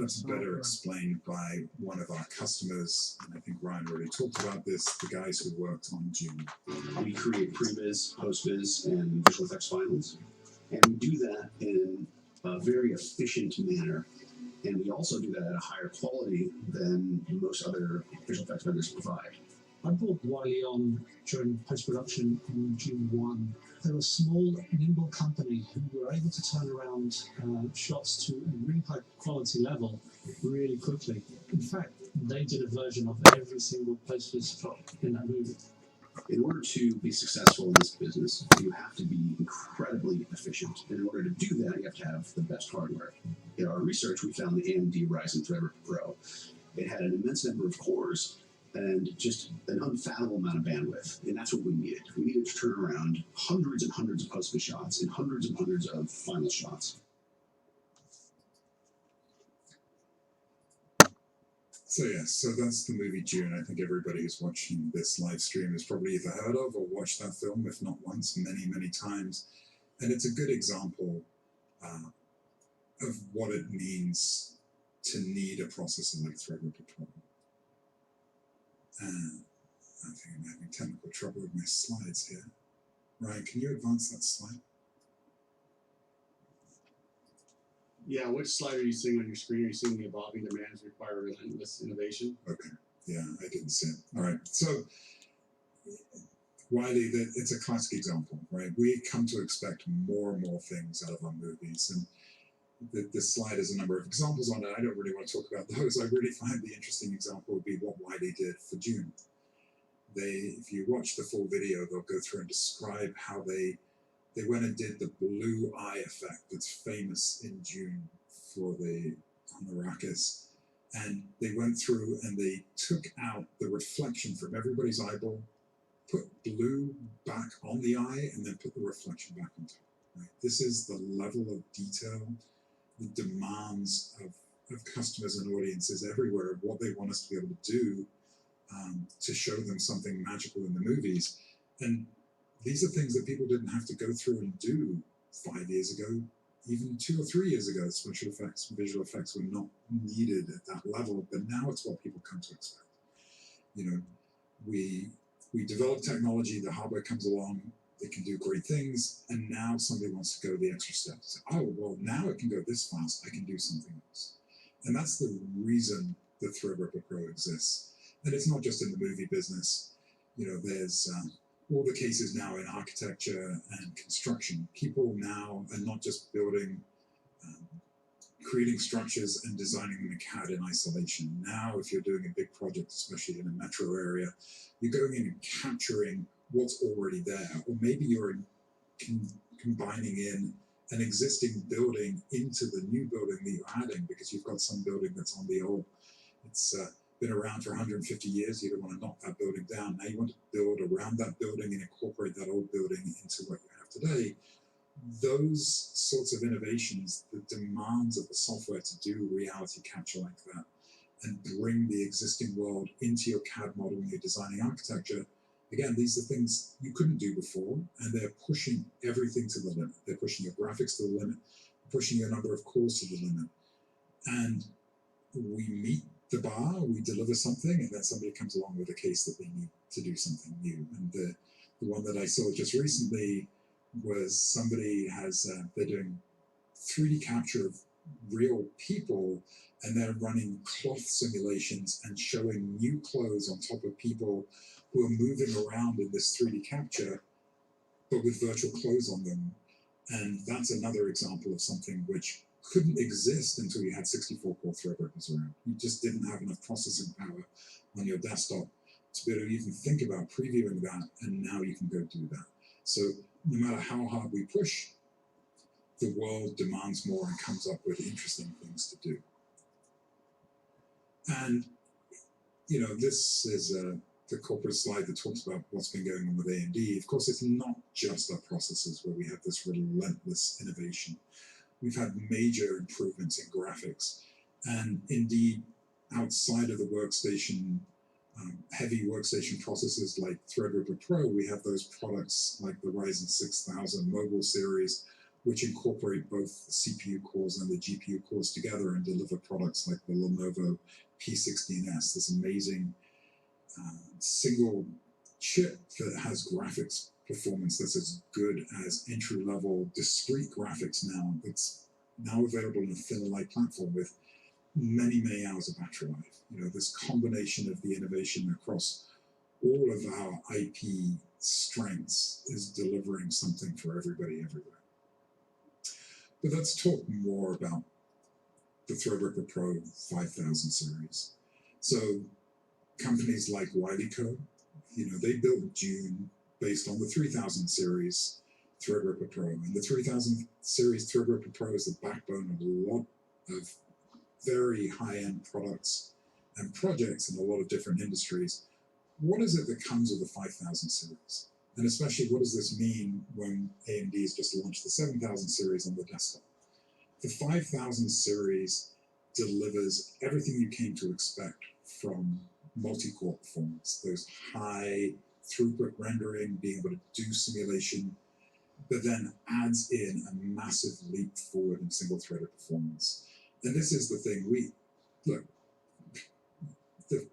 that's better explained by one of our customers, and I think Ryan already talked about this, the guys who worked on June. We create previs, postvis, and visual effects finals, and we do that in a very efficient manner, and we also do that at a higher quality than most other visual effects vendors provide. I brought Wiley on during post-production on June 1. They're a small, nimble company who were able to turn around shots to a really high quality level really quickly. In fact, they did a version of every single post-production shot in that movie. In order to be successful in this business, you have to be incredibly efficient. And in order to do that, you have to have the best hardware. In our research, we found the AMD Ryzen Threadripper Pro. It had an immense number of cores and just an unfathomable amount of bandwidth. And that's what we needed. We needed to turn around hundreds and hundreds of post-vis shots and hundreds of final shots. So yes, so that's the movie June. I think everybody who's watching this live stream has probably either heard of or watched that film, if not once, many, many times. And it's a good example of what it means to need a processor like Threadripper Pro. I think I'm having technical trouble with my slides here. Ryan, can you advance that slide? Yeah, which slide are you seeing on your screen? Are you seeing the evolving demands require relentless innovation? Okay, yeah, I didn't see it. All right, so Wiley, it's a classic example, right? We come to expect more and more things out of our movies, and this slide has a number of examples on it. I don't really want to talk about those. I really find the interesting example would be what Wiley did for June. If you watch the full video, they'll go through and describe how they went and did the blue eye effect that's famous in June on the Arrakis. And they went through and they took out the reflection from everybody's eyeball, put blue back on the eye, and then put the reflection back on top. Right? This is the level of detail, the demands of customers and audiences everywhere of what they want us to be able to do to show them something magical in the movies. And these are things that people didn't have to go through and do 5 years ago, even 2 or 3 years ago. Special effects, visual effects were not needed at that level, but now it's what people come to expect. You know, we develop technology, the hardware comes along, it can do great things, and now somebody wants to go the extra step. So, oh, well, now it can go this fast, I can do something else. And that's the reason the Threadripper Pro exists. And it's not just in the movie business. You know, there's all the cases now in architecture and construction. People now are not just building, creating structures and designing them in CAD in isolation. Now, if you're doing a big project, especially in a metro area, you're going in and capturing what's already there. Or maybe you're combining in an existing building into the new building that you're adding because you've got some building that's on the old. It's been around for 150 years. You don't want to knock that building down. Now you want to build around that building and incorporate that old building into what you have today. Those sorts of innovations, the demands of the software to do reality capture like that and bring the existing world into your CAD model when you're designing architecture, again, these are things you couldn't do before, and they're pushing everything to the limit. They're pushing your graphics to the limit, pushing your number of cores to the limit. And we meet the bar, we deliver something, and then somebody comes along with a case that they need to do something new. And the one that I saw just recently was somebody they're doing 3D capture of real people, and they're running cloth simulations and showing new clothes on top of people who are moving around in this 3D capture, but with virtual clothes on them. And that's another example of something which couldn't exist until you had 64-core Threadrippers around. You just didn't have enough processing power on your desktop to be able to even think about previewing that, and now you can go do that. So no matter how hard we push, the world demands more and comes up with interesting things to do. And, you know, this is the corporate slide that talks about what's been going on with AMD. Of course, it's not just our processors where we have this relentless innovation. We've had major improvements in graphics. And indeed, outside of the workstation, heavy workstation processors like Threadripper Pro, we have those products like the Ryzen 6000 mobile series, which incorporate both the CPU cores and the GPU cores together and deliver products like the Lenovo P16S, this amazing single chip that has graphics performance that's as good as entry-level discrete graphics now. It's now available on a thin light platform with many, many hours of battery life. You know, this combination of the innovation across all of our IP strengths is delivering something for everybody everywhere. But let's talk more about the Threadripper Pro 5000 series. So companies like Wiley-Co, you know, they built Dune based on the 3000 series Threadripper Pro. And the 3000 series Threadripper Pro is the backbone of a lot of very high-end products and projects in a lot of different industries. What is it that comes with the 5000 series? And especially, what does this mean when AMD has just launched the 7000 series on the desktop? The 5000 series delivers everything you came to expect from multi-core performance, those high throughput rendering, being able to do simulation, but then adds in a massive leap forward in single-threaded performance. And this is the thing, look, the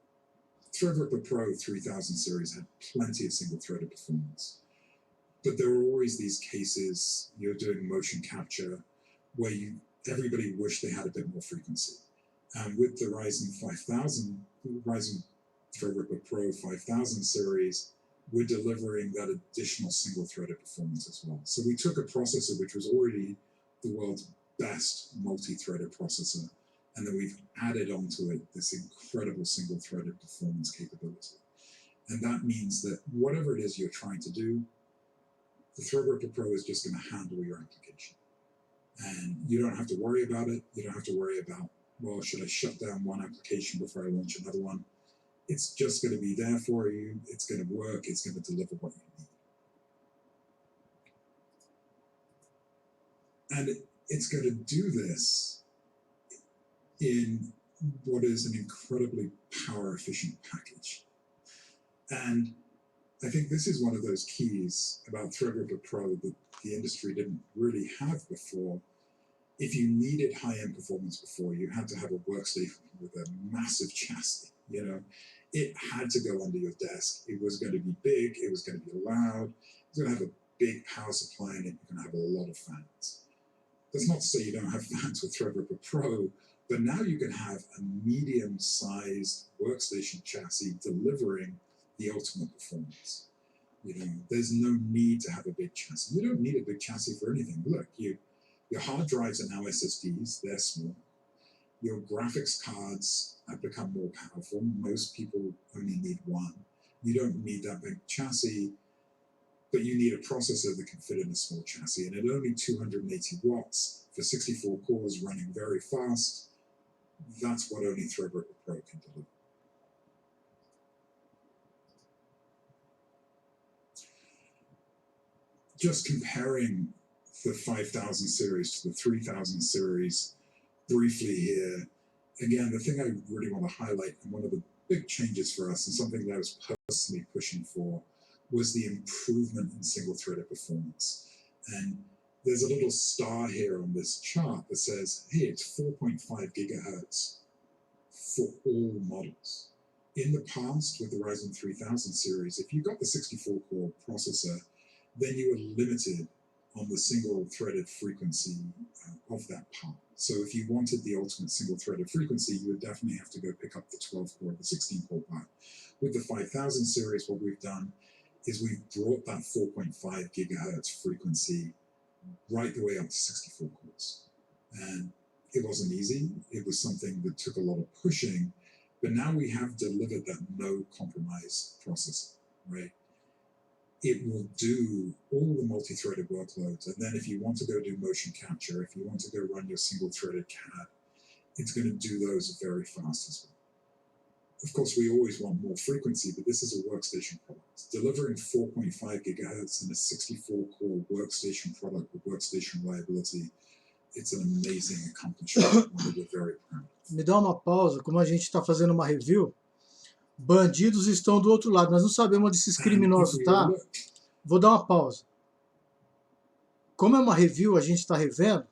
Threadripper Pro 3000 series had plenty of single-threaded performance, but there were always these cases, you're doing motion capture, where everybody wished they had a bit more frequency. And with the Ryzen Threadripper Pro 5000 series, we're delivering that additional single-threaded performance as well. So we took a processor which was already the world's best multi-threaded processor, and then we've added onto it this incredible single-threaded performance capability. And that means that whatever it is you're trying to do, the Threadripper Pro is just going to handle your application. And you don't have to worry about it. You don't have to worry about, well, should I shut down one application before I launch another one? It's just going to be there for you. It's going to work. It's going to deliver what you need. And it's going to do this in what is an incredibly power-efficient package. And I think this is one of those keys about Threadripper Pro that the industry didn't really have before. If you needed high-end performance before, you had to have a workstation with a massive chassis, you know. It had to go under your desk. It was going to be big. It was going to be loud. It's going to have a big power supply in it. You're going to have a lot of fans. That's not to say you don't have fans with Threadripper Pro, but now you can have a medium-sized workstation chassis delivering the ultimate performance. You know, there's no need to have a big chassis. You don't need a big chassis for anything. Look, your hard drives are now SSDs. They're small. Your graphics cards have become more powerful. Most people only need one. You don't need that big chassis, but you need a processor that can fit in a small chassis. And at only 280 watts for 64 cores running very fast, that's what only Threadripper Pro can deliver. Just comparing the 5000 series to the 3000 series briefly here, again, the thing I really want to highlight, and one of the big changes for us, and something that I was personally pushing for, was the improvement in single-threaded performance. And there's a little star here on this chart that says, hey, it's 4.5 gigahertz for all models. In the past, with the Ryzen 3000 series, if you got the 64-core processor, then you were limited on the single-threaded frequency of that part. So if you wanted the ultimate single-threaded frequency, you would definitely have to go pick up the 12-core or the 16-core part. With the 5000 series, what we've done is we've brought that 4.5 gigahertz frequency right the way up to 64 cores. And it wasn't easy. It was something that took a lot of pushing, but now we have delivered that no-compromise processor, right? It will do all the multi-threaded workloads. And then if you want to go do motion capture, if you want to go run your single-threaded CAD, it's going to do those very fast as well. Of course, we always want more frequency, but this is a workstation product. Delivering 4.5 gigahertz in a 64-core workstation product with workstation reliability, it's an amazing accomplishment, one that we're very proud of. Me dá uma pausa, como a gente está fazendo uma review, bandidos estão do outro lado, nós não sabemos onde esses criminosos estão. Vou dar uma pausa. como é uma review, a gente está revendo,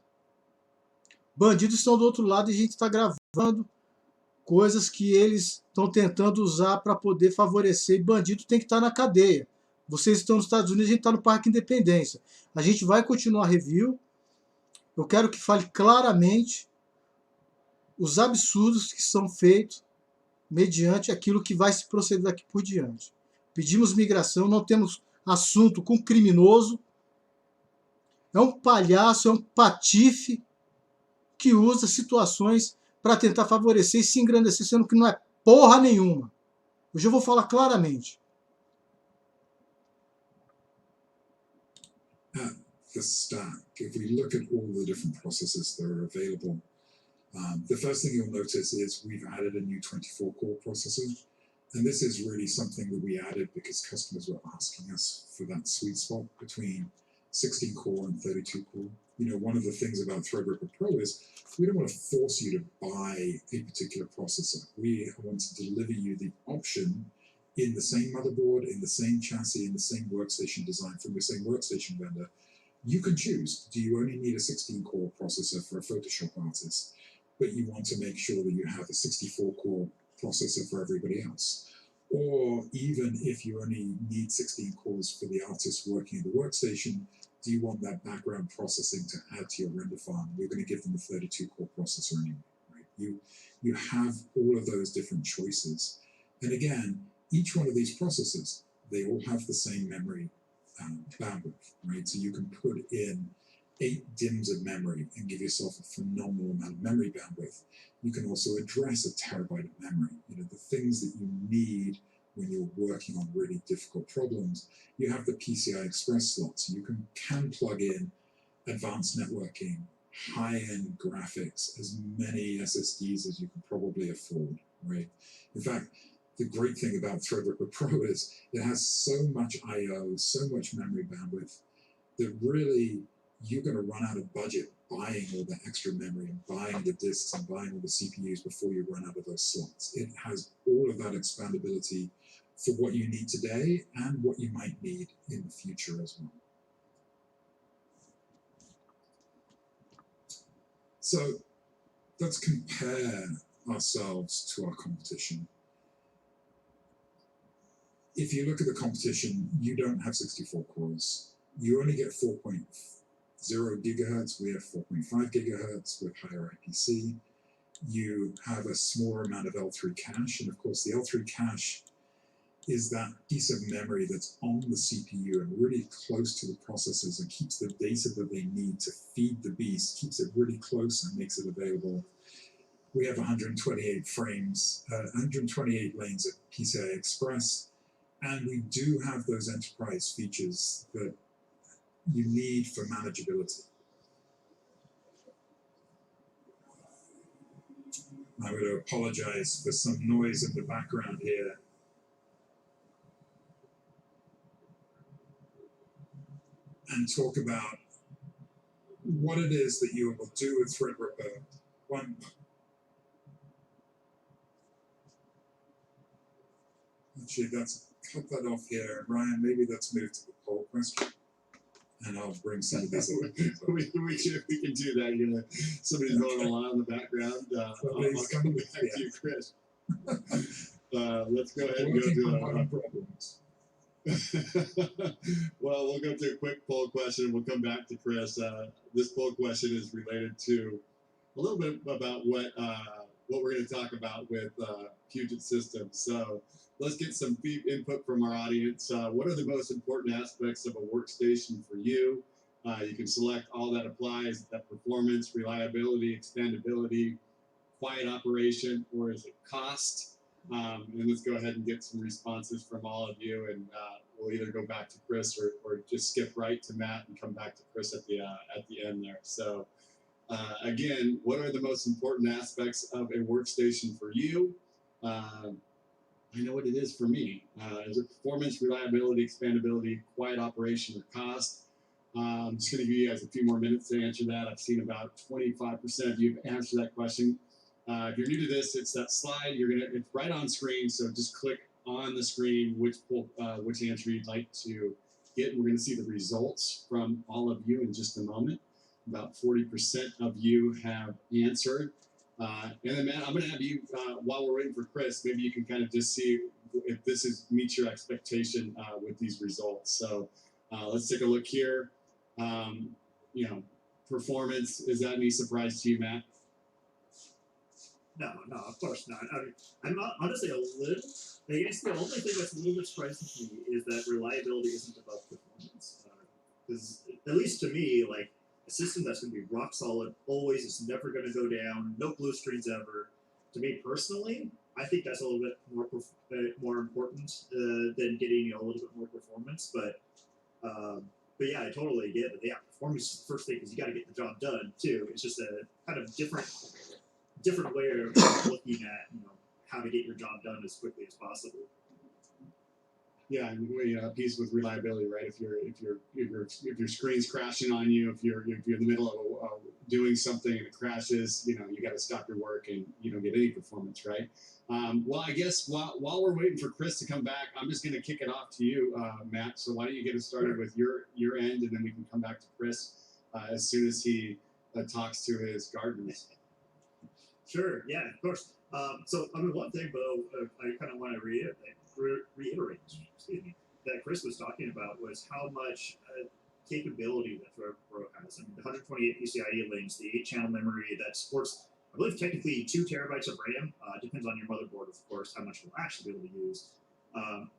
bandidos estão do outro lado e a gente está gravando coisas que eles estão tentando usar para poder favorecer. E bandido tem que estar na cadeia. Vocês estão nos Estados Unidos, a gente está no Parque Independência. A gente vai continuar a review. Eu quero que fale claramente os absurdos que são feitos mediante aquilo que vai se proceder daqui por diante. Pedimos migração, não temos assunto com criminoso. É um palhaço, é um patife que usa situações para tentar favorecer e se engrandecer, sendo que não é porra nenhuma. Hoje eu vou falar claramente. At the stack, if we look at all the different processes that are available, the first thing you'll notice is we've added a new 24-core processor. And this is really something that we added because customers were asking us for that sweet spot between 16-core and 32-core. You know, one of the things about Threadripper Pro is we don't want to force you to buy a particular processor. We want to deliver you the option in the same motherboard, in the same chassis, in the same workstation design from the same workstation vendor. You can choose. Do you only need a 16-core processor for a Photoshop artist, but you want to make sure that you have a 64-core processor for everybody else? Or even if you only need 16 cores for the artist working in the workstation, do you want that background processing to add to your render farm? You're going to give them a 32-core processor anyway, right? You have all of those different choices. And again, each one of these processors, they all have the same memory bandwidth, right? So you can put in 8 DIMMs of memory and give yourself a phenomenal amount of memory bandwidth. You can also address a terabyte of memory. You know, the things that you need when you're working on really difficult problems. You have the PCI Express slots. You can plug in advanced networking, high-end graphics, as many SSDs as you can probably afford, right? In fact, the great thing about Threadripper Pro is it has so much I/O, so much memory bandwidth that really you're going to run out of budget buying all the extra memory and buying the disks and buying all the CPUs before you run out of those slots. It has all of that expandability for what you need today and what you might need in the future as well. So let's compare ourselves to our competition. If you look at the competition, you don't have 64 cores. You only get 4.0 gigahertz. We have 4.5 gigahertz with higher IPC. You have a smaller amount of L3 cache. And of course, the L3 cache is that piece of memory that's on the CPU and really close to the processors and keeps the data that they need to feed the beast, keeps it really close and makes it available. We have 128 frames, 128 lanes of PCI Express, and we do have those enterprise features that you need for manageability. I would apologize for some noise in the background here. And talk about what it is that you will do with Threadripper. Actually, that's cut that off here. Ryan, maybe let's move to the poll question. And I'll bring some of these other people. we can do that. You know, somebody's going along in the background. I'll come back to you, Chris. Let's go ahead and go to problems. Well, we'll go to a quick poll question. We'll come back to Chris. This poll question is related to a little bit about what we're going to talk about with Puget Systems. So let's get some input from our audience. What are the most important aspects of a workstation for you? You can select all that applies, that performance, reliability, expandability, quiet operation, or is it cost? And let's go ahead and get some responses from all of you, and we'll either go back to Chris or just skip right to Matt and come back to Chris at the end there. So again, what are the most important aspects of a workstation for you? I know what it is for me. Is it performance, reliability, expandability, quiet operation, or cost? I'm just going to give you guys a few more minutes to answer that. I've seen about 25% of you answer that question. If you're new to this, it's that slide. It's right on screen, so just click on the screen which answer you'd like to get, and we're going to see the results from all of you in just a moment. About 40% of you have answered. And then, Matt, I'm going to have you, while we're waiting for Chris, maybe you can kind of just see if this meets your expectation with these results. So let's take a look here. You know, performance, is that any surprise to you, Matt? No, of course not. I'm not, honestly a little. I guess the only thing that's a little bit surprising to me is that reliability isn't above performance. Because at least to me, like a system that's going to be rock solid, always, it's never going to go down, no blue screens ever. To me personally, I think that's a little bit more important than getting a little bit more performance. But yeah, I totally get it. Yeah, performance is the first thing because you got to get the job done too. It's just a kind of different way of looking at how to get your job done as quickly as possible. Yeah, and a piece with reliability, right? If your screen's crashing on you, if you're in the middle of doing something and it crashes, you got to stop your work and you don't get any performance, right? Well, I guess while we're waiting for Chris to come back, I'm just going to kick it off to you, Matt. So why don't you get us started with your end, and then we can come back to Chris as soon as he talks to his gardeners. Sure. Yeah, of course. So I mean, one thing, though, I kind of want to reiterate, that Chris was talking about was how much capability that Threadripper Pro has. I mean, the 128 PCIe lanes, the 8-channel memory that supports, I believe, technically 2 terabytes of RAM. Depends on your motherboard, of course, how much you'll actually be able to use.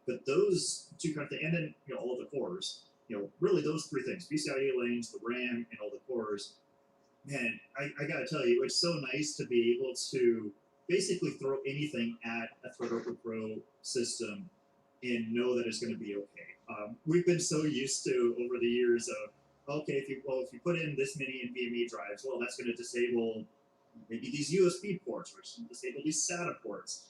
But those two kind of things, and then all of the cores. Really those 3 things: PCIe lanes, the RAM, and all the cores. Man, I gotta tell you, it's so nice to be able to basically throw anything at a Threadripper Pro system and know that it's going to be okay. We've been so used to over the years of, okay, if you put in this many NVMe drives, well, that's going to disable maybe these USB ports, or disable these SATA ports,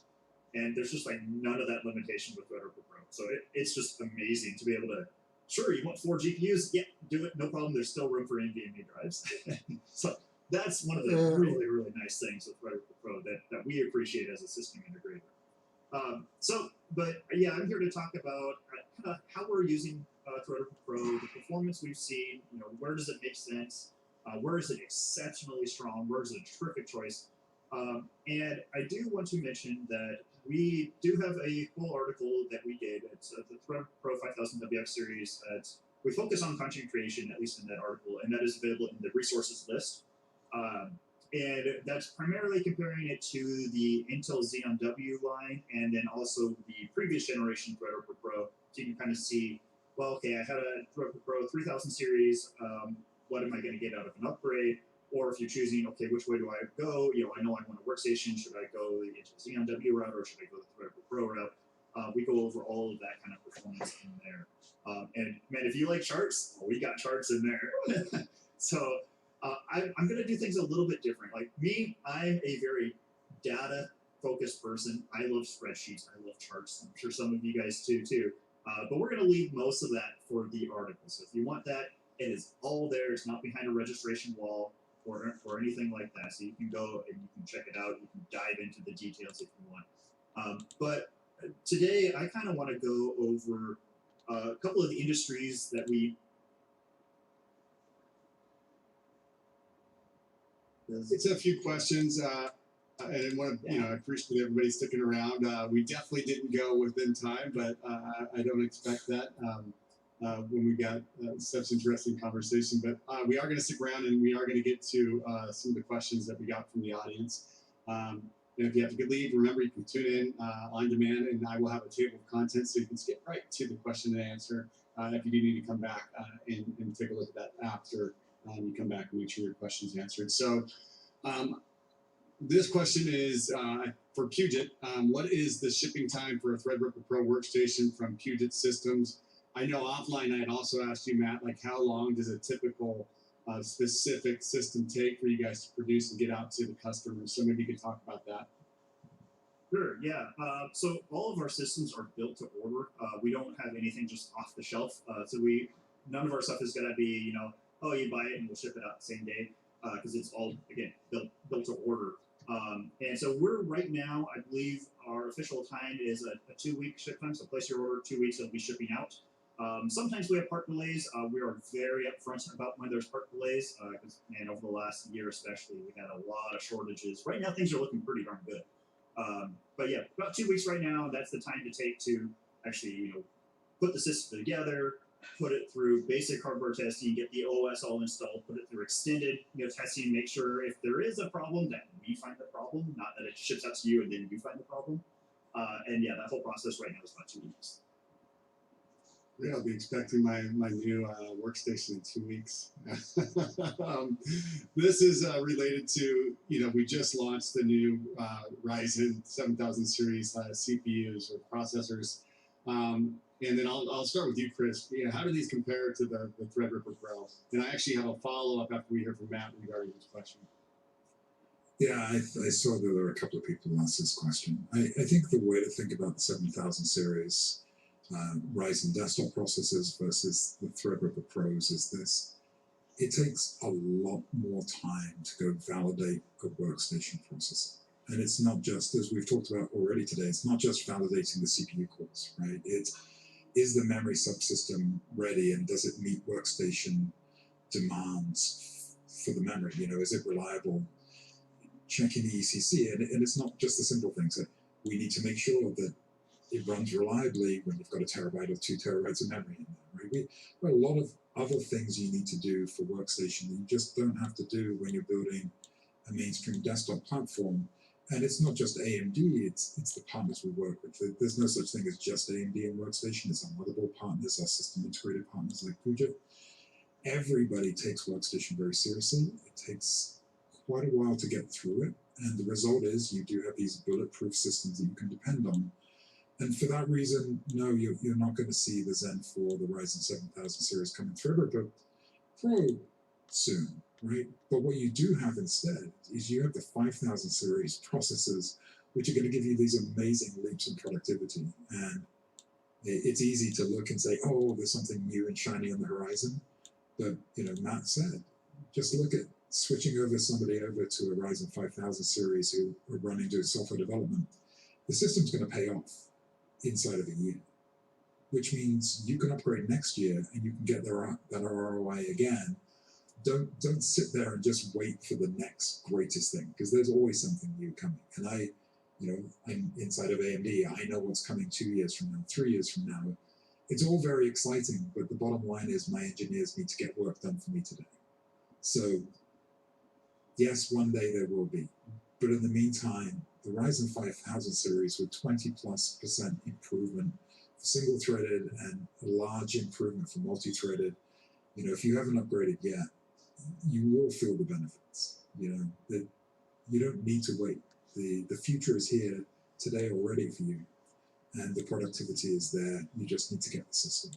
and there's just like none of that limitation with Threadripper Pro. So it's just amazing to be able to. Sure, you want 4 GPUs? Yeah, do it. No problem. There's still room for NVMe drives. So that's one of the really, really nice things with Threadripper Pro that we appreciate as a system integrator. But yeah, I'm here to talk about kind of how we're using Threadripper Pro, the performance we've seen. Where does it make sense? Where is it exceptionally strong? Where is it a terrific choice? And I do want to mention that we do have a full article that we did. It's the Threadripper Pro 5000 WX series. We focus on content creation, at least in that article, and that is available in the resources list. And that's primarily comparing it to the Intel Xeon W line, and then also the previous generation Threadripper Pro. So you can kind of see, well, okay, I had a Threadripper Pro 3000 series. What am I going to get out of an upgrade? Or if you're choosing, okay, which way do I go? I know I want a workstation. Should I go the Intel Xeon W route, or should I go the Threadripper Pro route? We go over all of that kind of performance in there. And man, if you like charts, we got charts in there. So I'm going to do things a little bit different. Like me, I'm a very data-focused person. I love spreadsheets. I love charts. I'm sure some of you guys do too. But we're going to leave most of that for the article. So if you want that, it is all there. It's not behind a registration wall or anything like that. So you can go and you can check it out. You can dive into the details if you want. But today, I kind of want to go over a couple of the industries that we. It's a few questions, and I appreciate everybody sticking around. We definitely didn't go within time, but I don't expect that when we got such interesting conversation. But we are going to stick around, and we are going to get to some of the questions that we got from the audience. And if you have to leave, remember you can tune in on demand, and I will have a table of contents so you can skip right to the question and answer if you do need to come back and take a look at that after. You come back and make sure your question's answered. So this question is for Puget. What is the shipping time for a Threadripper Pro workstation from Puget Systems? I know offline I had also asked you, Matt, like how long does a typical specific system take for you guys to produce and get out to the customers? So maybe you could talk about that. Sure, yeah. So all of our systems are built to order. We don't have anything just off the shelf. None of our stuff is going to be, oh, you buy it and we'll ship it out the same day, because it's all, again, built to order. And so we're right now, I believe our official time is a 2-week ship time. So place your order 2 weeks, it'll be shipping out. Sometimes we have part delays. We are very upfront about when there's part delays because, man, over the last year especially, we had a lot of shortages. Right now, things are looking pretty darn good. But yeah, about 2 weeks right now. That's the time to take to actually, put the system together, put it through basic hardware testing, get the OS all installed, put it through extended testing, make sure if there is a problem that we find the problem, not that it ships out to you and then you find the problem. And yeah, that whole process right now is about 2 weeks. Yeah, I'll be expecting my new workstation in 2 weeks. This is related to, we just launched the new Ryzen 7000 series CPUs or processors. And then I'll start with you, Chris. How do these compare to the Threadripper Pro? And I actually have a follow-up after we hear from Matt regarding this question. Yeah, I saw that there were a couple of people who asked this question. I think the way to think about the 7000 series Ryzen desktop processors versus the Threadripper Pros is this. It takes a lot more time to go validate a workstation processor. And it's not just, as we've talked about already today, it's not just validating the CPU cores, right? Is the memory subsystem ready and does it meet workstation demands for the memory? Is it reliable? Checking the ECC, and it's not just the simple things. That we need to make sure that it runs reliably when you've got a terabyte or 2 terabytes of memory in there, right? There are a lot of other things you need to do for workstation that you just don't have to do when you're building a mainstream desktop platform. And it's not just AMD, it's the partners we work with. There's no such thing as just AMD in workstation. It's our motherboard partners, our system integrated partners like Puja. Everybody takes workstation very seriously. It takes quite a while to get through it. And the result is you do have these bulletproof systems that you can depend on. And for that reason, no, you're not going to see the Zen 4, the Ryzen 7000 series coming through, but Pro soon, right? But what you do have instead is you have the 5000 series processors, which are going to give you these amazing leaps in productivity. And it's easy to look and say, oh, there's something new and shiny on the horizon. But, Matt said, just look at switching somebody over to a Ryzen 5000 series who are running doing software development. The system's going to pay off inside of a year, which means you can upgrade next year and you can get that ROI again. Don't sit there and just wait for the next greatest thing, because there's always something new coming. And I'm inside of AMD. I know what's coming 2 years from now, 3 years from now. It's all very exciting, but the bottom line is my engineers need to get work done for me today. So yes, one day there will be, but in the meantime, the Ryzen 5000 series with 20+% improvement for single-threaded and a large improvement for multi-threaded, if you haven't upgraded yet, you will feel the benefits. That you don't need to wait. The future is here today already for you, and the productivity is there. You just need to get the system.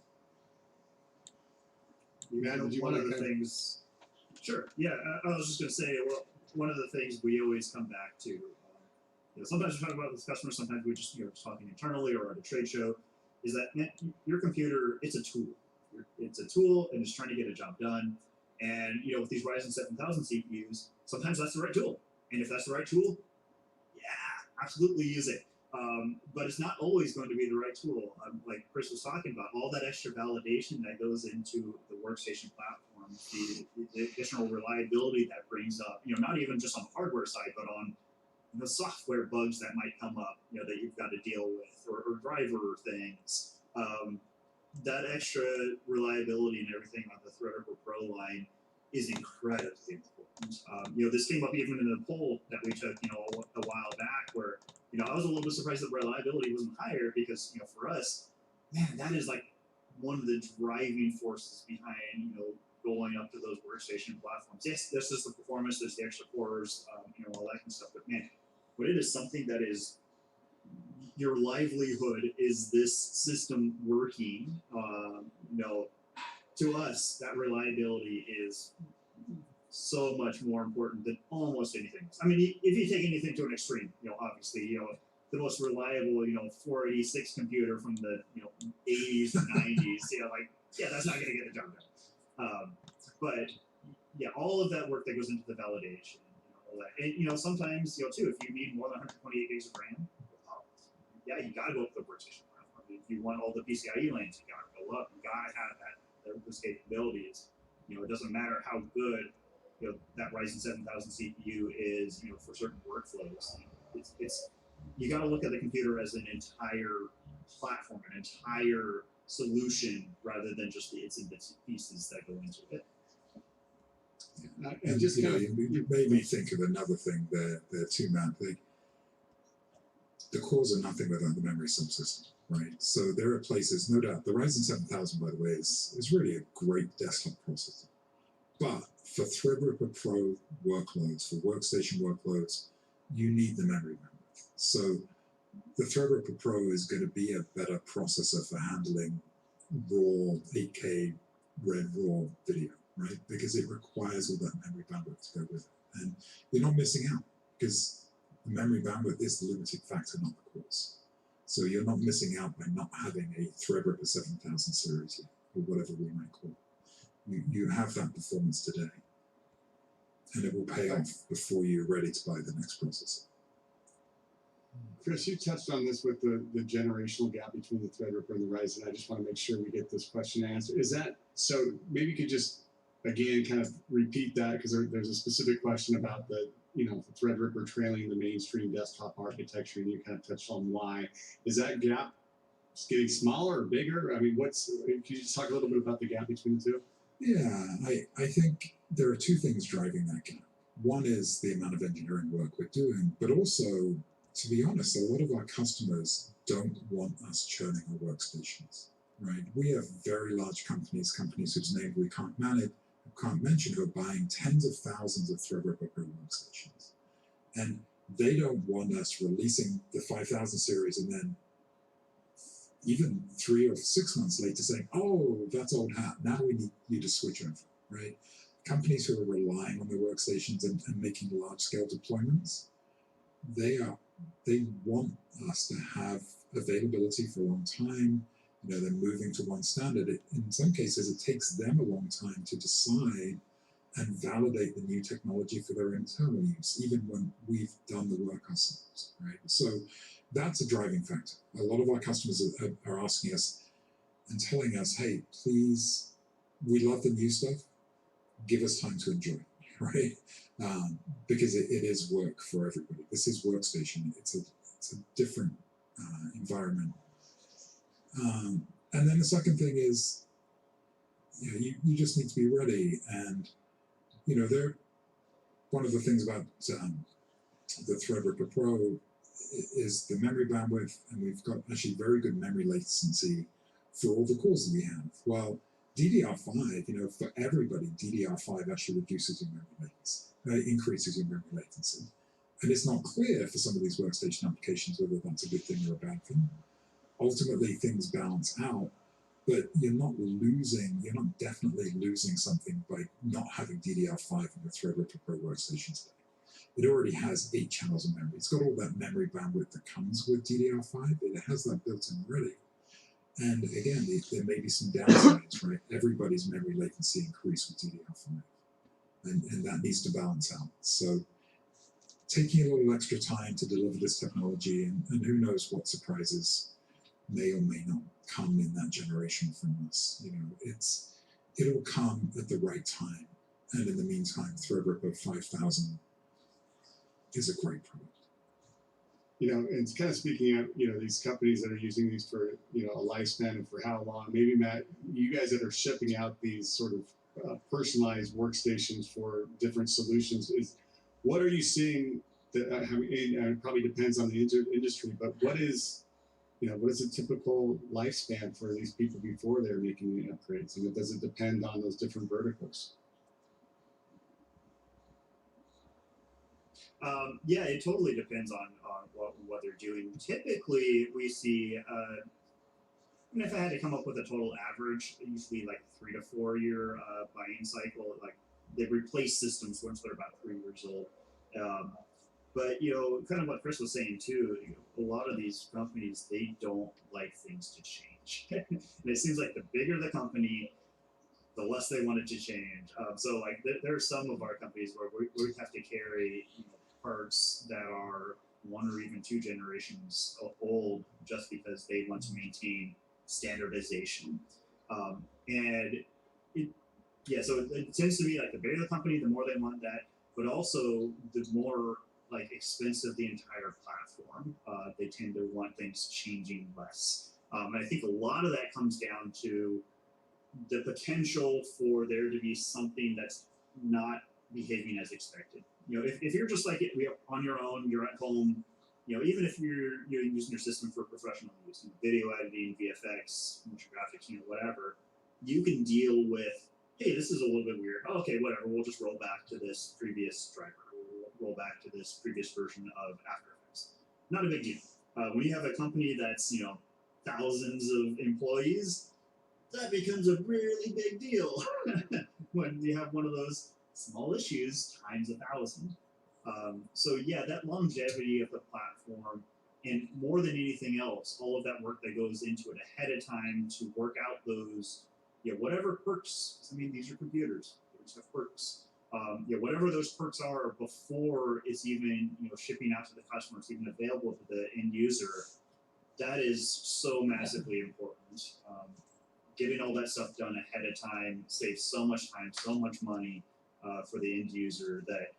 Did you one want of to the things, sure, yeah, I was just going to say, well, one of the things we always come back to, sometimes we talk about with customers, sometimes we just, just talking internally or at a trade show, is that, man, your computer, it's a tool. It's a tool and it's trying to get a job done. And, with these Ryzen 7000 CPUs, sometimes that's the right tool. And if that's the right tool, yeah, absolutely use it. But it's not always going to be the right tool. Like Chris was talking about, all that extra validation that goes into the workstation platform, the additional reliability that brings up, not even just on the hardware side, but on the software bugs that might come up, that you've got to deal with, or driver things. That extra reliability and everything on the Threadripper Pro line is incredibly important. This came up even in the poll that we took, a while back, where I was a little bit surprised that reliability wasn't higher, because for us, man, that is like one of the driving forces behind going up to those workstation platforms. Yes, this is the performance, there's the extra cores, all that kind of stuff. But man, when it is something that is your livelihood, is this system working? To us, that reliability is so much more important than almost anything else. I mean, if you take anything to an extreme, obviously, the most reliable, 486 computer from the 80s or 90s, that's not going to get the job done. But yeah, all of that work that goes into the validation, all that, and sometimes, too, if you need more than 128 gigs of RAM, yeah, you got to go up to the workstation platform. If you want all the PCIe lanes, you got to go up. You gotta have those capabilities. It doesn't matter how good that Ryzen 7000 CPU is. For certain workflows, it's you got to look at the computer as an entire platform, an entire solution, rather than just the its and bits and pieces that go into it. And just you made me think of another thing there too, Matt. The cores are nothing without the memory subsystem, right? So there are places, no doubt. The Ryzen 7000, by the way, is really a great desktop processor. But for Threadripper Pro workloads, for workstation workloads, you need the memory bandwidth. So the Threadripper Pro is going to be a better processor for handling raw 8K red raw video, right? Because it requires all that memory bandwidth to go with it. And you're not missing out, because the memory bandwidth is the limiting factor, not the cores. So you're not missing out by not having a Threadripper 7000 series yet, or whatever we might call it. You have that performance today, and it will pay off before you're ready to buy the next processor. Chris, you touched on this with the generational gap between the Threadripper and the Ryzen. I just want to make sure we get this question answered. Is that so? Maybe you could just again kind of repeat that, because there's a specific question about the Threadripper trailing the mainstream desktop architecture, and you kind of touched on why. Is that gap getting smaller or bigger? I mean, can you just talk a little bit about the gap between the two? Yeah, I think there are two things driving that gap. One is the amount of engineering work we're doing, but also, to be honest, a lot of our customers don't want us churning our workstations, right? We have very large companies whose names we can't mention, who are buying tens of thousands of Threadripper Pro workstations. And they don't want us releasing the 5000 series and then even 3 or 6 months later saying, oh, that's old hat, now we need you to switch over, right? Companies who are relying on their workstations and making large-scale deployments, they want us to have availability for a long time. They're moving to one standard. In some cases, it takes them a long time to decide and validate the new technology for their internal use, even when we've done the work ourselves, right? So that's a driving factor. A lot of our customers are asking us and telling us, hey, please, we love the new stuff, give us time to enjoy it, right? Because it is work for everybody. This is workstation. It's a different environment. And then the second thing is, you just need to be ready. And one of the things about the Threadripper Pro is the memory bandwidth, and we've got actually very good memory latency for all the cores that we have. Well, DDR5, for everybody, DDR5 actually reduces your memory latency, increases your memory latency. And it's not clear for some of these workstation applications whether that's a good thing or a bad thing. Ultimately, things balance out, but you're not definitely losing something by not having DDR5 in the Threadripper Pro workstation today. It already has 8 channels of memory. It's got all that memory bandwidth that comes with DDR5. It has that built in already. And again, there may be some downsides, right? Everybody's memory latency increased with DDR5. And that needs to balance out. So taking a little extra time to deliver this technology, and who knows what surprises may or may not come in that generation from us. It'll come at the right time. And in the meantime, Threadripper 5000 is a great product. And it's kind of speaking of, these companies that are using these for, a lifespan and for how long. Maybe, Matt, you guys that are shipping out these sort of personalized workstations for different solutions, what are you seeing that, it probably depends on the industry, but what is a typical lifespan for these people before they're making the upgrades? And does it depend on those different verticals? Yeah, it totally depends on what they're doing. Typically, we see, if I had to come up with a total average, usually like 3 to 4 year buy-in cycle. Like they replace systems once they're about 3 years old. But kind of what Chris was saying too, a lot of these companies, they don't like things to change. And it seems like the bigger the company, the less they want it to change. So like there are some of our companies where we have to carry parts that are 1 or even 2 generations old just because they want to maintain standardization. And it, yeah, so it tends to be like the bigger the company, the more they want that, but also the more like expensive the entire platform, they tend to want things changing less. And I think a lot of that comes down to the potential for there to be something that's not behaving as expected. You know, if you're just like on your own, you're at home, you know, even if you're using your system for professional use, you know, video editing, VFX, motion graphics, you know, whatever, you can deal with, hey, this is a little bit weird. Oh, okay, whatever. We'll just roll back to this previous driver. We'll roll back to this previous version of After Effects. Not a big deal. When you have a company that's, you know, thousands of employees, that becomes a really big deal when you have one of those small issues times 1,000. So yeah, that longevity of the platform, and more than anything else, all of that work that goes into it ahead of time to work out those, you know, whatever perks. I mean, these are computers; they just have perks. You know, whatever those perks are before it's even, you know, shipping out to the customer, it's even available to the end user. That is so massively important. Getting all that stuff done ahead of time saves so much time, so much money for the end user that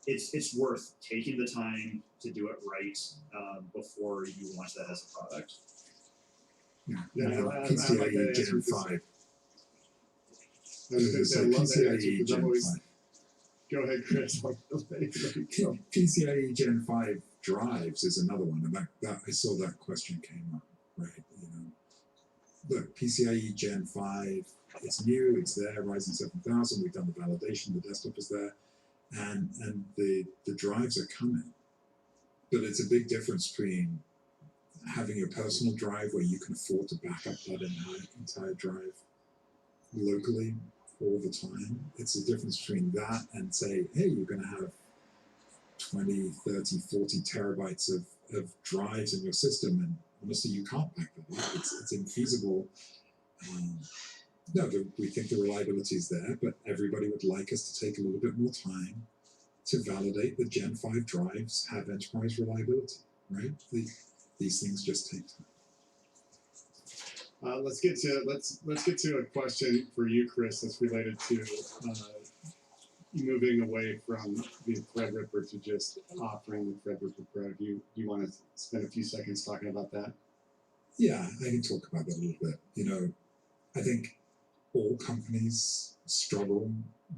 it's worth taking the time to do it right before you launch that as a product. Yeah, I like PCIe that Gen answer. 5. I was going to say, I love that answer PCIe because I'm Gen always. 5. Go ahead, Chris. PCIe Gen 5 drives is another one, and that I saw that question came up, right? You know, look, PCIe Gen 5, it's new, it's there, Ryzen 7000, we've done the validation, the desktop is there, and the drives are coming. But it's a big difference between having your personal drive where you can afford to back up that entire drive locally all the time. It's the difference between that and say, hey, you're going to have 20, 30, 40 terabytes of drives in your system, and honestly, you can't back that up. It's infeasible. No, we think the reliability is there, but everybody would like us to take a little bit more time to validate that Gen 5 drives have enterprise reliability, right? These things just take time. Let's get to a question for you, Chris, that's related to moving away from the Threadripper to just offering the Threadripper Pro. Do you want to spend a few seconds talking about that? Yeah, I can talk about that a little bit. You know, I think all companies struggle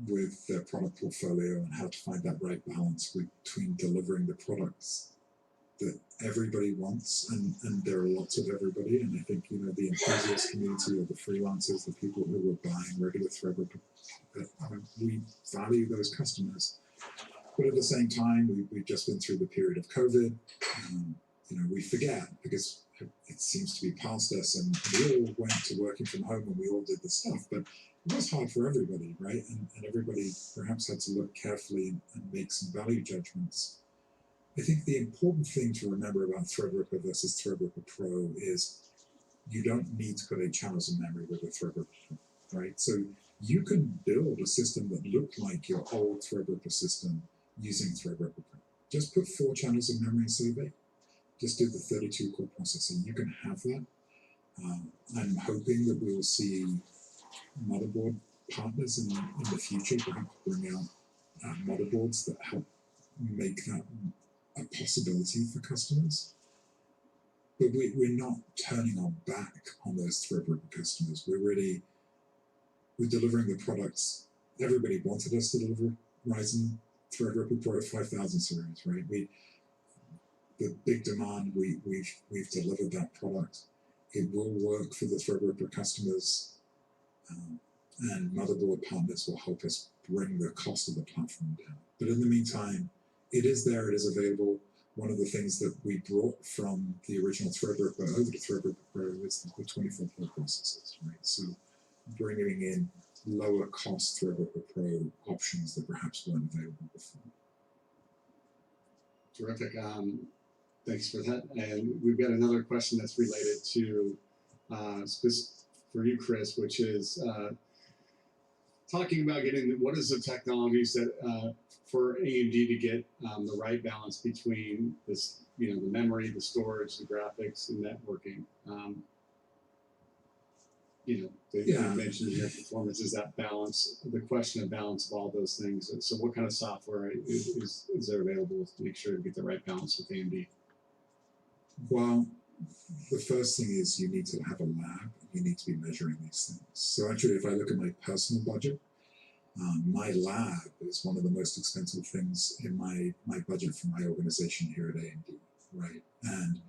with their product portfolio and how to find that right balance between delivering the products that everybody wants, and there are lots of everybody, and I think, you know, the enthusiast community or the freelancers, the people who are buying regular Threadripper, we value those customers. But at the same time, we've just been through the period of COVID. You know, we forget because it seems to be past us, and we all went to working from home and we all did the stuff, but it was hard for everybody, right? And everybody perhaps had to look carefully and make some value judgments. I think the important thing to remember about Threadripper versus Threadripper Pro is you don't need to put 8 channels of memory with a Threadripper Pro, right? So you can build a system that looked like your old Threadripper system using Threadripper Pro. Just put 4 channels of memory instead of 8. Just do the 32-core processor. You can have that. I'm hoping that we will see motherboard partners in the future perhaps bring out motherboards that help make that a possibility for customers. But we're not turning our back on those Threadripper customers. We're delivering the products. Everybody wanted us to deliver Ryzen Threadripper Pro 5000 series, right? The big demand, we've delivered that product. It will work for the Threadripper customers, and motherboard partners will help us bring the cost of the platform down. But in the meantime, it is there, it is available. One of the things that we brought from the original Threadripper over to Threadripper Pro is the 24-core processors, right? So bringing in lower cost Threadripper Pro options that perhaps weren't available before. Terrific. Thanks for that. And we've got another question that's related to, for you, Chris, which is talking about what is the technologies that for AMD to get the right balance between this, you know, the memory, the storage, the graphics, and networking. they mentioned your performance is that balance, the question of balance of all those things. So what kind of software is there available to make sure to get the right balance with AMD? Well, the first thing is you need to have a lab. You need to be measuring these things. So actually, if I look at my personal budget, my lab is one of the most expensive things in my budget for my organization here at AMD, right? And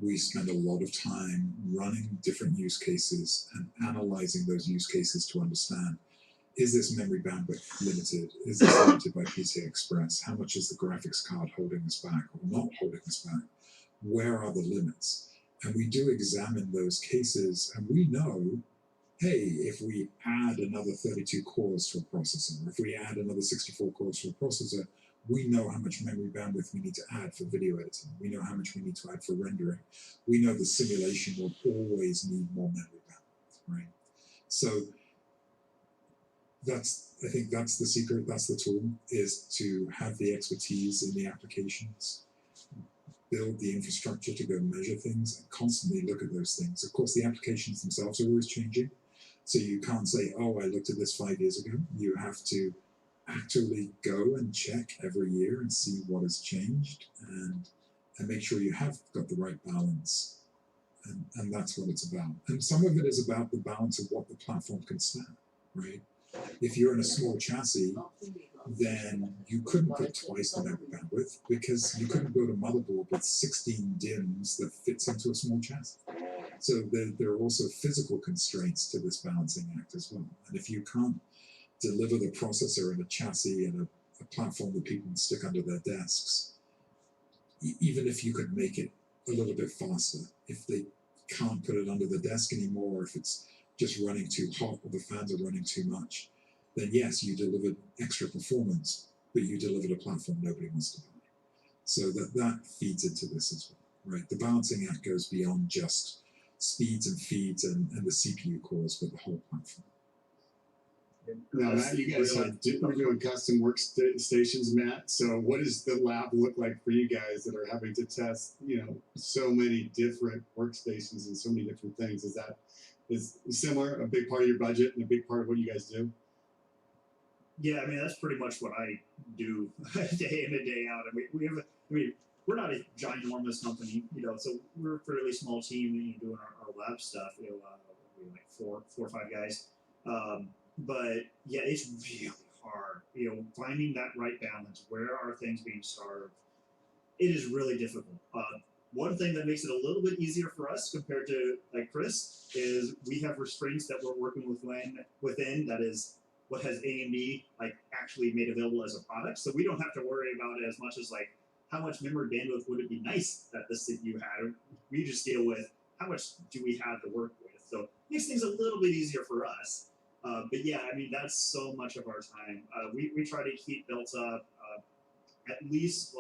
we spend a lot of time running different use cases and analyzing those use cases to understand, is this memory bandwidth limited? Is this limited by PCI Express? How much is the graphics card holding us back or not holding us back? Where are the limits? And we do examine those cases, and we know, hey, if we add another 32 cores to a processor, or if we add another 64 cores to a processor, we know how much memory bandwidth we need to add for video editing. We know how much we need to add for rendering. We know the simulation will always need more memory bandwidth, right? So I think that's the secret, that's the tool, is to have the expertise in the applications, build the infrastructure to go measure things, and constantly look at those things. Of course, the applications themselves are always changing. So you can't say, oh, I looked at this 5 years ago. You have to actively go and check every year and see what has changed and make sure you have got the right balance. And that's what it's about. And some of it is about the balance of what the platform can stand, right? If you're in a small chassis, then you couldn't put twice the memory bandwidth because you couldn't build a motherboard with 16 DIMMs that fits into a small chassis. So there are also physical constraints to this balancing act as well. And if you can't deliver the processor in a chassis and a platform that people can stick under their desks, even if you could make it a little bit faster, if they can't put it under the desk anymore, if it's just running too hot or the fans are running too much, then yes, you delivered extra performance, but you delivered a platform nobody wants to buy. So that feeds into this as well, right? The balancing act goes beyond just speeds and feeds and the CPU cores, but the whole platform. Now, Matt, you guys are doing custom workstations, Matt. So what does the lab look like for you guys that are having to test, so many different workstations and so many different things? Is similar, a big part of your budget and a big part of what you guys do? Yeah, I mean, that's pretty much what I do day in and day out. We're not a ginormous company, so we're a fairly small team doing our lab stuff, we're like four or five guys. But yeah, it's really hard, finding that right balance. Where are things being starved? It is really difficult. One thing that makes it a little bit easier for us compared to like Chris is we have restraints that we're working within. That is what has AMD actually made available as a product. So we don't have to worry about it as much as how much memory bandwidth would it be nice that this CPU had. We just deal with how much do we have to work with. So it makes things a little bit easier for us. But yeah, I mean, that's so much of our time. We try to keep built up at least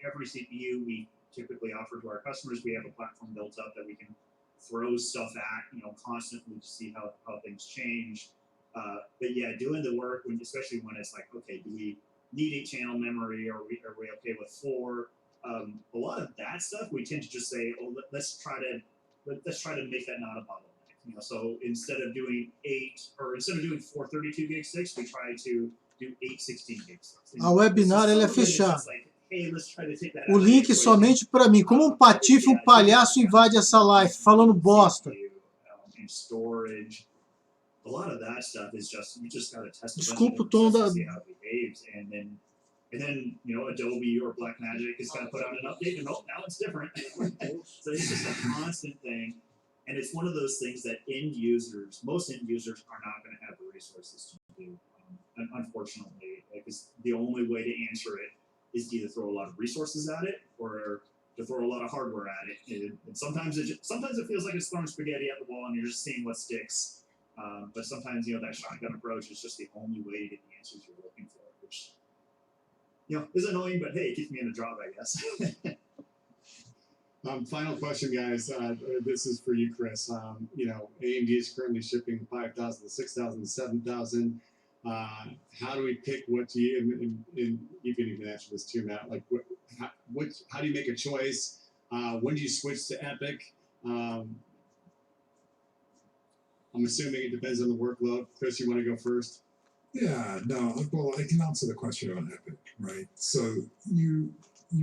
every CPU we typically offer to our customers. We have a platform built up that we can throw stuff at, constantly to see how things change. But yeah, doing the work, especially when it's okay, do we need 8-channel memory, or are we okay with 4? A lot of that stuff we tend to just say, oh, let's try to make that not a bottleneck. So instead of doing 4 32 gig sticks, we try to do 8 16 gig sticks. A WEBNAR ela é fechada. Hey, let's try to take that O link somente para mim. Como um patife, um palhaço invade essa live falando bosta. And storage. A lot of that stuff is just you just got to test it Desculpa o tom da. to see how it behaves, and then Adobe or Blackmagic is going to put out an update, and now it's different. So it's just a constant thing, and it's one of those things that most end users are not going to have the resources to do. Unfortunately, because the only way to answer it is to either throw a lot of resources at it or to throw a lot of hardware at it. And sometimes it feels like it's throwing spaghetti at the wall and you're just seeing what sticks. But sometimes, that shotgun approach is just the only way to get the answers you're looking for, which, is annoying, but hey, it keeps me in a job, I guess. Final question, guys. This is for you, Chris. AMD is currently shipping 5,000 to 6,000 to 7,000. How do we pick what to use? And you can even answer this too, Matt. How do you make a choice? When do you switch to Epic? I'm assuming it depends on the workload. Chris, you want to go first? Yeah, no, well, I can answer the question on Epic, right? So you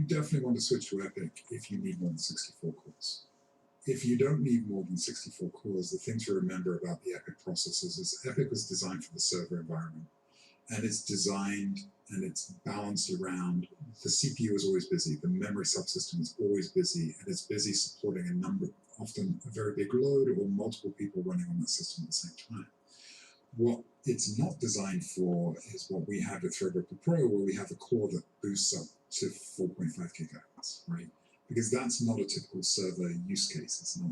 definitely want to switch to Epic if you need more than 64 cores. If you don't need more than 64 cores, the thing to remember about the Epic processors is Epic was designed for the server environment, and it's designed and it's balanced around the CPU is always busy, the memory subsystem is always busy, and it's busy supporting a number, often a very big load or multiple people running on that system at the same time. What it's not designed for is what we have with Threadripper Pro, where we have a core that boosts up to 4.5 gigahertz, right? Because that's not a typical server use case. It's not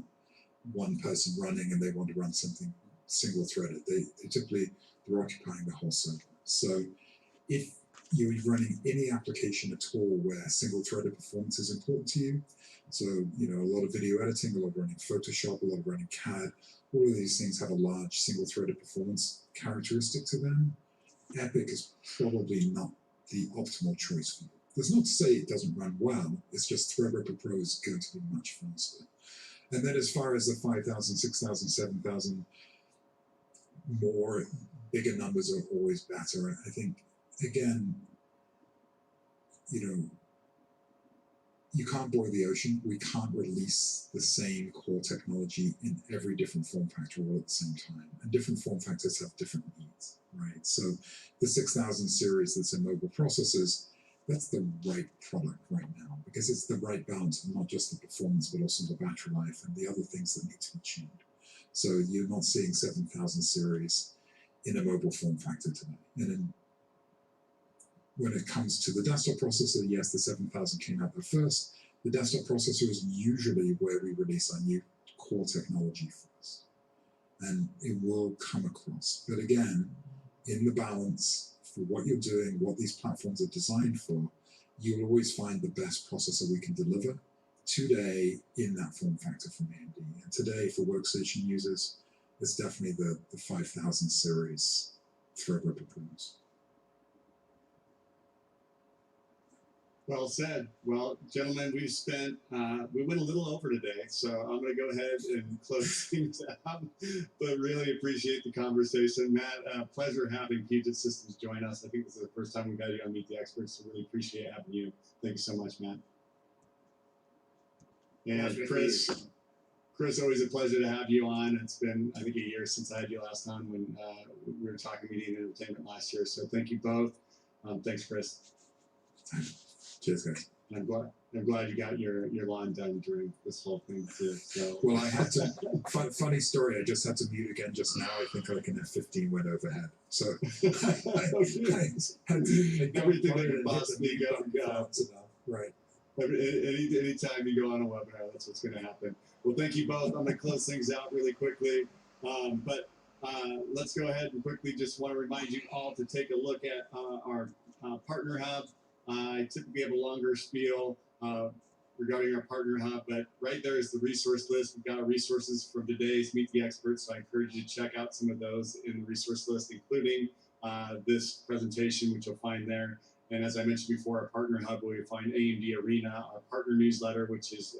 one person running and they want to run something single-threaded. They're occupying the whole server. So if you're running any application at all where single-threaded performance is important to you, so a lot of video editing, a lot of running Photoshop, a lot of running CAD, all of these things have a large single-threaded performance characteristic to them. Epic is probably not the optimal choice for you. That's not to say it doesn't run well, it's just Threadripper Pro is going to be much faster. And then as far as the 5,000, 6,000, 7,000, more bigger numbers are always better. I think, again, you can't boil the ocean. We can't release the same core technology in every different form factor all at the same time. And different form factors have different needs, right? So the 6000 series that's in mobile processors, that's the right product right now because it's the right balance of not just the performance, but also the battery life and the other things that need to be tuned. So you're not seeing 7000 series in a mobile form factor today. And when it comes to the desktop processor, yes, the 7000 came out there first. The desktop processor is usually where we release our new core technology first. And it will come across. But again, in the balance for what you're doing, what these platforms are designed for, you'll always find the best processor we can deliver today in that form factor from AMD. And today, for workstation users, it's definitely the 5000 series Threadripper Pros. Well said. Well, gentlemen, we went a little over today, so I'm going to go ahead and close things out, but really appreciate the conversation. Matt, pleasure having Puget Systems join us. I think this is the first time we've had you on Meet the Experts, so really appreciate having you. Thank you so much, Matt. And Chris, always a pleasure to have you on. It's been, I think, a year since I had you last time when we were talking media and entertainment last year, so thank you both. Thanks, Chris. Cheers, guys. I'm glad you got your lawn done during this whole thing too. So well, I had to. Funny story. I just had to mute again just now. I think like an F-15 went overhead. So everything that could possibly go. Right. Anytime you go on a webinar, that's what's going to happen. Well, thank you both. I'm going to close things out really quickly, but let's go ahead and quickly just want to remind you all to take a look at our Partner Hub. I typically have a longer spiel regarding our Partner Hub, but right there is the resource list. We've got our resources from today's Meet the Experts, so I encourage you to check out some of those in the resource list, including this presentation, which you'll find there. And as I mentioned before, our Partner Hub, where you'll find AMD Arena, our partner newsletter, which is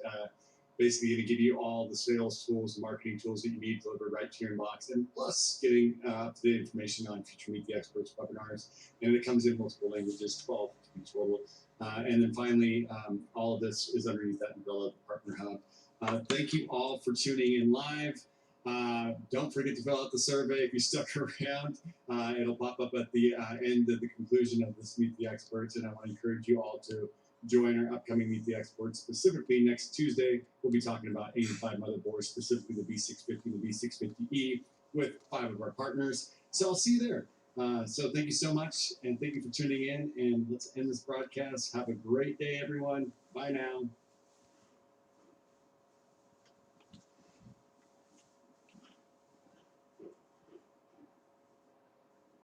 basically going to give you all the sales tools and marketing tools that you need delivered right to your inbox, and plus getting up-to-date information on future Meet the Experts webinars. And it comes in multiple languages, 12 in total. And then finally, all of this is underneath that umbrella of the Partner Hub. Thank you all for tuning in live. Don't forget to fill out the survey if you stuck around. It'll pop up at the end of the conclusion of this Meet the Experts, and I want to encourage you all to join our upcoming Meet the Experts. Specifically, next Tuesday, we'll be talking about 85 motherboards, specifically the V650 and the V650E, with 5 of our partners. So I'll see you there. So thank you so much, and thank you for tuning in, and let's end this broadcast. Have a great day, everyone. Bye now.